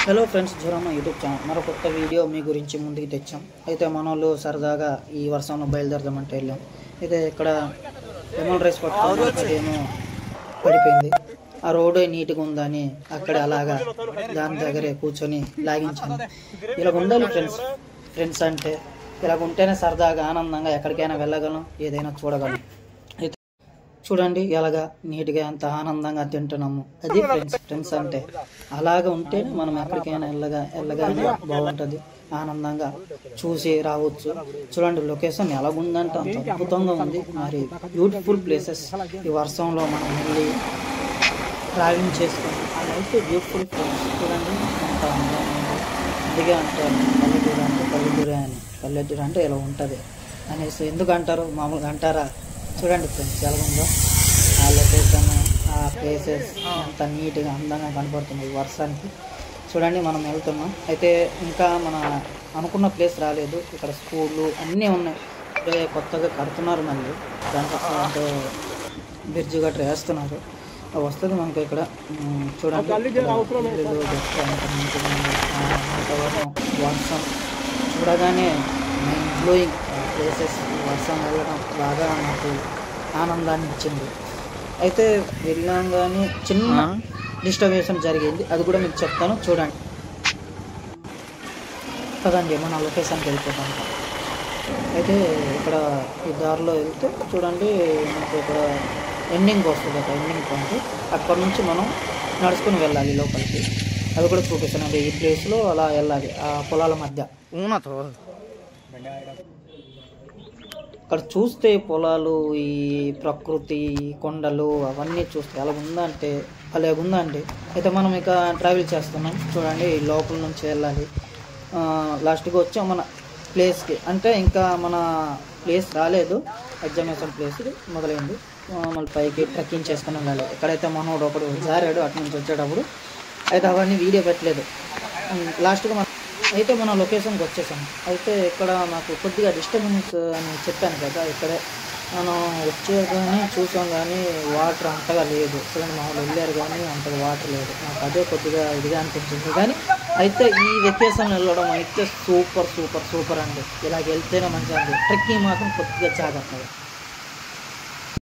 Hello friends, జోరామా YouTube channel మరో కొత్త video మీ గురించి ముందుకు తెచ్చాం. అయితే మనోళ్ళు సరదాగా ఈ వర్షంలో బయలుదేరదామంటే వెళ్ళాం. అయితే ఇక్కడ లెమన్ రైస్ పట్టుకున్నాం, అదేమో పడిపోయింది. ఆ రోడ్డు నీట్గా ఉందని అక్కడ అలాగా దాని దగ్గరే కూర్చొని లాగించాను. ఇలా ఉండాలి ఫ్రెండ్స్ అంటే ఇలాగ ఉంటేనే సరదాగా ఆనందంగా ఎక్కడికైనా వెళ్ళగలం, ఏదైనా చూడగలం. చూడండి ఎలాగా నీట్గా ఎంత ఆనందంగా తింటున్నాము. అది ఫ్రెండ్స్ అంటే అలాగా ఉంటేనే మనం ఎక్కడికైనా వెళ్ళగానే బాగుంటుంది, ఆనందంగా చూసి రావచ్చు. చూడండి లొకేషన్ ఎలాగుందంటే అంత అద్భుతంగా ఉంది. మరి బ్యూటిఫుల్ ప్లేసెస్. ఈ వర్షంలో మనం వెళ్ళి ట్రావెలింగ్ చేసుకొని ఆ లైఫ్ బ్యూటిఫుల్ ప్లేస్. చూడండి ఎంత అందంగా ఉంది. అందుకే అంటారు పల్లెటూరు అంటే ఇలా ఉంటుంది అనేసి. ఎందుకు అంటారు, మామూలుగా అంటారా? చూడండి ఫ్రెండ్స్ ఎలా ఉందో ఆ లొకేషన్, ఆ ప్లేసెస్ ఎంత నీట్గా అందంగా కనపడుతుంది వర్షానికి. చూడండి మనం వెళ్తున్నాం. అయితే ఇంకా మన అనుకున్న ప్లేస్ రాలేదు. ఇక్కడ స్కూళ్ళు అన్నీ ఉన్నాయి. కొత్తగా కడుతున్నారు, మళ్ళీ దానికోసం అంటే బ్రిడ్జ్ గట్రా వేస్తున్నారు. వస్తుంది మనకి ఇక్కడ. చూడండి వర్షం చూడగానే మైండ్ బ్లోయింగ్ ప్లేసెస్. వర్షం వెళ్ళడం బాగా నాకు ఆనందాన్ని ఇచ్చింది. అయితే వెళ్ళాం కానీ చిన్న డిస్టర్బేషన్ జరిగింది, అది కూడా మీకు చెప్తాను. చూడండి కదండి మన లొకేషన్కి వెళ్ళిపోతాం. అయితే ఇక్కడ ఈ దారిలో వెళ్తే చూడండి మనకు ఇక్కడ ఎండింగ్ వస్తుంది, ఒక ఎండింగ్ పాయింట్. అక్కడ నుంచి మనం నడుచుకుని వెళ్ళాలి లోపలికి. అది కూడా చూపిస్తాను. అంటే ఈ ప్లేస్లో అలా వెళ్ళాలి ఆ పొలాల మధ్య. అక్కడ చూస్తే పొలాలు, ఈ ప్రకృతి, కొండలు అవన్నీ చూస్తే ఎలా ఉందంటే భలే ఉందండి. అయితే మనం ఇక ట్రావెల్ చేస్తున్నాం. చూడండి లోపల నుంచి వెళ్ళాలి. లాస్ట్గా వచ్చాం మన ప్లేస్కి. అంటే ఇంకా మన ప్లేస్ రాలేదు, ఎగ్జామినేషన్ ప్లేస్ మొదలైంది. మళ్ళీ పైకి ట్రెక్కింగ్ చేసుకుని వెళ్ళాలి. ఎక్కడైతే మనోడు ఒకడు జారాడు అటు నుంచి వచ్చేటప్పుడు. అయితే అవన్నీ వీడియో పెట్టలేదు. లాస్ట్గా అయితే మన లొకేషన్కి వచ్చేసాం. అయితే ఇక్కడ నాకు కొద్దిగా డిస్టర్బెన్స్ అని చెప్పాను కదా, ఇక్కడే మనం వచ్చే కానీ చూసాం కానీ వాటర్ అంతగా లేదు. చూడండి మామూలు వెళ్ళారు కానీ అంతగా వాటర్ లేదు. నాకు అదే కొద్దిగా ఇదిగా అనిపించింది. కానీ అయితే ఈ వెకేషన్ వెళ్ళడం అయితే సూపర్ అండి. ఇలాగ వెళ్తేనే మంచిగా ఉంది. ట్రెక్కింగ్ మాత్రం కొద్దిగా జాగ్రత్తగా.